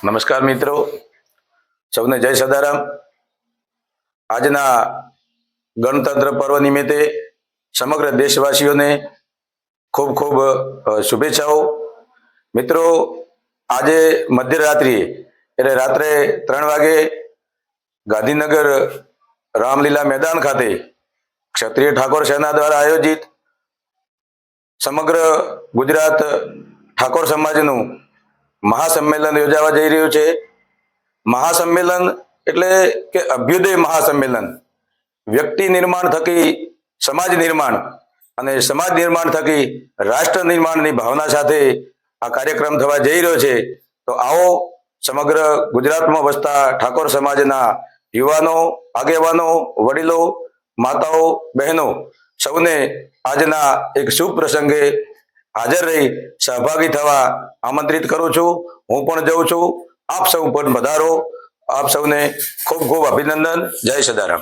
નમસ્કાર મિત્રો, સૌને જય સદારામ। આજના ગણતંત્ર પર્વ નિમિત્તે સમગ્ર દેશવાસીઓને ખૂબ ખૂબ શુભેચ્છાઓ। મિત્રો, આજે મધ્યરાત્રિએ એટલે રાત્રે 3 વાગે ગાંધીનગર રામલીલા મેદાન ખાતે ક્ષત્રિય ઠાકોર સેના દ્વારા આયોજિત સમગ્ર ગુજરાત ઠાકોર સમાજનું મહાસંમેલન યોજાવા જઈ રહ્યું છે। મહાસંમેલન એટલે કે અભ્યુદય મહાસંમેલન, વ્યક્તિ નિર્માણ થકી સમાજ નિર્માણ અને સમાજ નિર્માણ થકી રાષ્ટ્ર નિર્માણની ભાવના સાથે આ કાર્યક્રમ થવા જઈ રહ્યો છે। તો આવો સમગ્ર ગુજરાતમાં વસતા ઠાકોર સમાજના યુવાનો, આગેવાનો, વડીલો, માતાઓ, બહેનો સૌને આજના એક શુભ પ્રસંગે હાજર રહી સહભાગી થવા આમંત્રિત કરું છું। હું પણ જઉં છું, આપ સૌ પણ પધારો। આપ સૌને ખૂબ ખૂબ અભિનંદન। જય સદારામ।